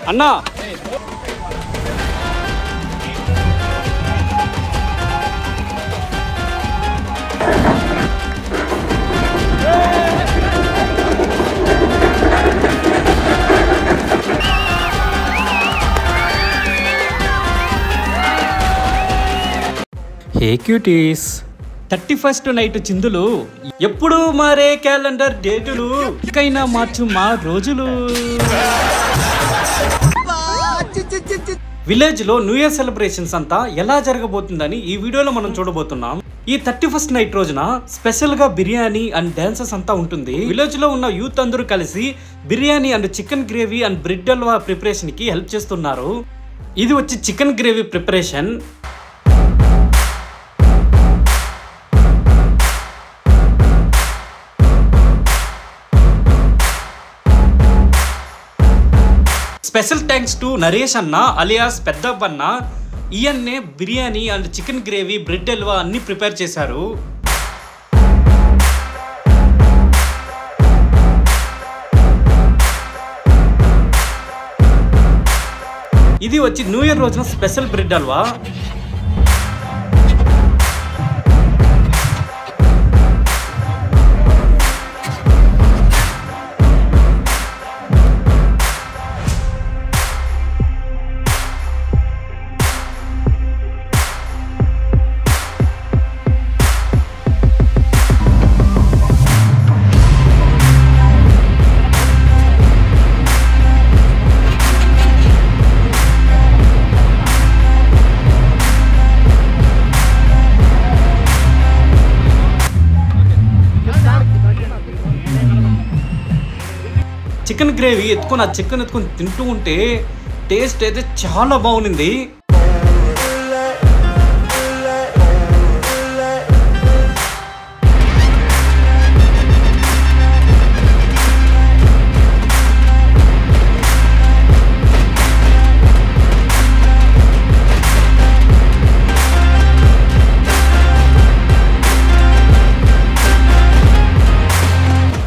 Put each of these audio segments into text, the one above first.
అన్నా హే cuties 31st night చిందులు ఎప్పుడు మారే క్యాలెండర్ డేటులు ఇంకైనా మార్చు మా రోజులు విలేజ్ లో న్యూ ఇయర్ సెలబ్రేషన్స్ అంతా ఎలా జరగబోతుందని ఈ వీడియోలో మనం చూడబోతున్నాం. ఈ 31st నైట్ రోజున స్పెషల్ గా బిర్యానీ అండ్ డాన్సెస్ అంతా ఉంటుంది. విలేజ్ లో ఉన్న యూత్ అందరూ కలిసి biryani and chicken gravy and bread halwa preparation కి హెల్ప్ చేస్తున్నారు. ఇది వచ్చి chicken gravy preparation. Special thanks to Naresh అన్న అలియాస్ పెద్దప్పన్న. ఈయన్నే biryani and chicken gravy bread halwa అన్ని ప్రిపేర్ చేశారు. ఇది వచ్చి న్యూ ఇయర్ రోజున special bread halwa. Chicken gravy ఎత్తుకొని ఆ చికెన్ ఎత్తుకొని తింటూ ఉంటే టేస్ట్ అయితే చాలా బాగుంది.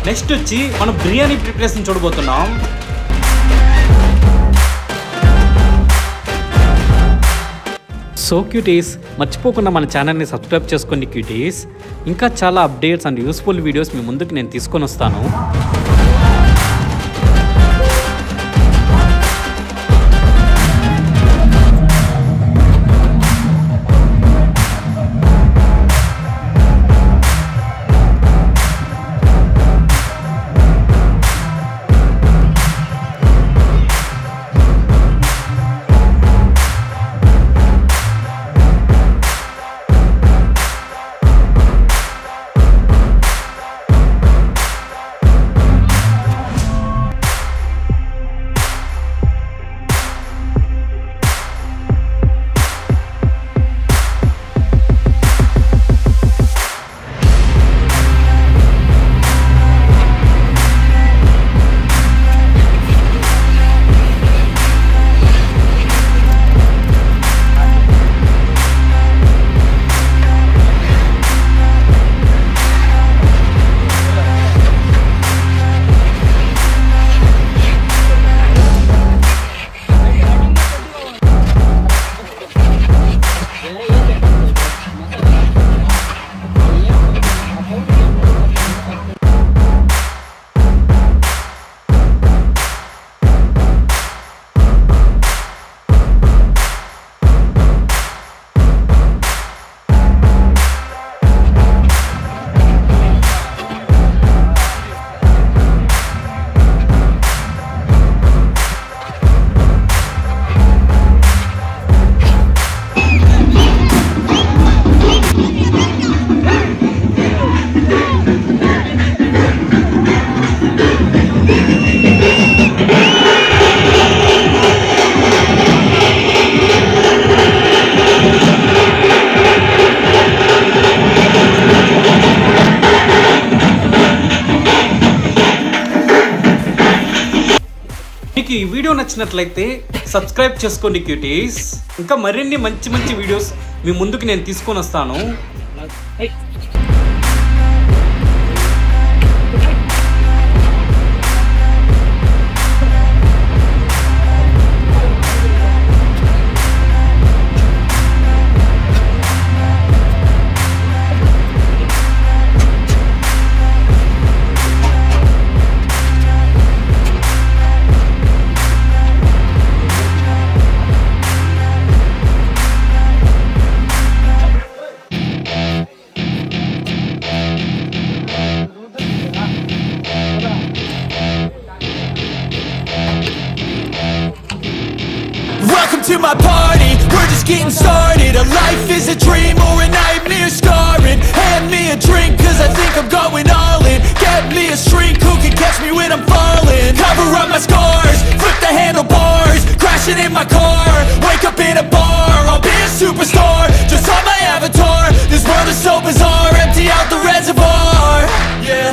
నెక్స్ట్ వచ్చి మనం బిర్యానీ ప్రిపరేషన్ చూడబోతున్నాం. సో క్యూటీస్, మర్చిపోకుండా మన ఛానల్ని సబ్స్క్రైబ్ చేసుకోండి క్యూటీస్. ఇంకా చాలా అప్డేట్స్ అండ్ యూస్ఫుల్ వీడియోస్ మీ ముందుకు నేను తీసుకొని వస్తాను. మీకు ఈ వీడియో నచ్చినట్లయితే సబ్స్క్రైబ్ చేసుకోండి క్యూటీస్. ఇంకా మరిన్ని మంచి మంచి వీడియోస్ మీ ముందుకు నేను తీసుకొని వస్తాను. Welcome to my party, we're just getting started. A life is a dream or a nightmare scarring. Hand me a drink cause I think I'm going all in. Get me a shrink who can catch me when I'm falling. Cover up my scars, flip the handlebars. Crashing in my car, wake up in a bar. I'll be a superstar, just on my avatar. This world is so bizarre, empty out the reservoir. Yeah,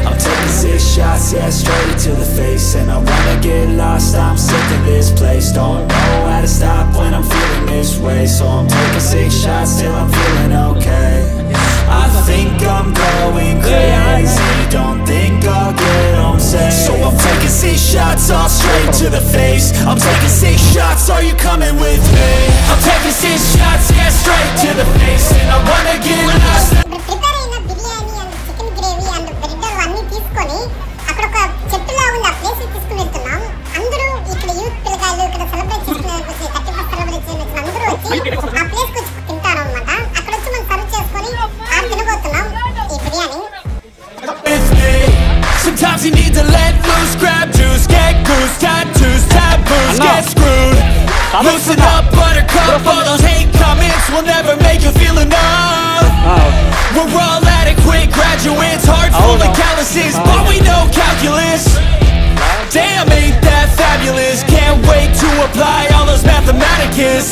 I'm taking 6 shots, yeah, straight to the face. And I wanna get lost, I'm sick of this place. Don't know how to stop when I'm feeling this way. So I'm taking 6 shots till I'm feeling okay. I think I'm going crazy, don't think I'll get home safe. So I'm taking 6 shots, all straight to the face. I'm taking 6 shots, are you coming with me? I'm taking 6 shots, yeah, straight to the face. And I wanna get lost. తీసుకొని అక్కడ ఒక చెట్టులా ఉంది ఆ place తీసుకుని వెళ్తున్నాం. అందరూ ఇక్కడ youth పిల్లగాళ్ళు ఇక్కడ సెలబ్రేట్ చేసుకునేందుకు వచ్చి 31st సెలబ్రేట్ చేయడానికి అందరూ వచ్చి ఆ ప్లేస్ కి వచ్చి తింటారు అన్నమాట. అక్కడ వచ్చి మనం సర్వ్ చేసుకొని ఆ తినబోతున్నాం ఈ biryani. Sometimes you need to let loose, grab juice, get goose, tattoos, taboos, get screwed. Loosen up, buttercup, all those hate comments will never make you feel enough. We're all adequate graduates, heart full of calluses, but we know calculus. Damn, ain't that fabulous? Can't wait to apply all those mathematicus.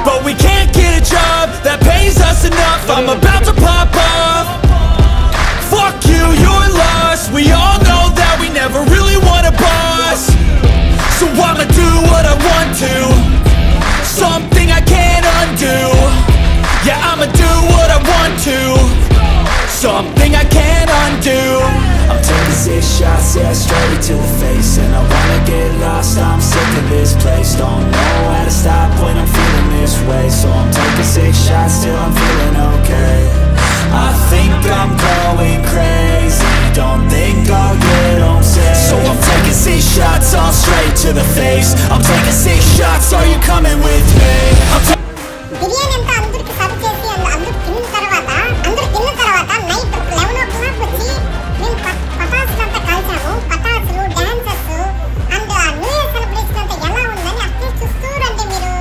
But we can't get a job that pays us enough. I'm about to pop off. Fuck you, you're lost. We all know that we never really want a boss. So I'ma do what I want to, something I can't undo. Yeah, I'ma do what I want to, something I can't undo. I'm taking 6 shots, yeah, straight to the face. And I wanna get lost, I'm sick of this place. Don't know how to stop when I'm feeling this way. So I'm taking 6 shots till I'm feeling okay. I think I'm going crazy, don't think I'll get home safe. So I'm taking 6 shots, all straight to the face. I'm taking 6 shots, are you coming with me? Biryani అంతా అందరికి serve చేసి అందరూ తిన్న తర్వాత night 11 o'clock వచ్చి మేము పటాసులు అంతా కాల్చాము. పటాసులు, dancers and new year celebration అంతా ఎలా ఉందని అట్లే చూస్తూ రండి మీరు.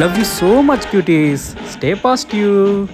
Love you so much cuties. Stay positive.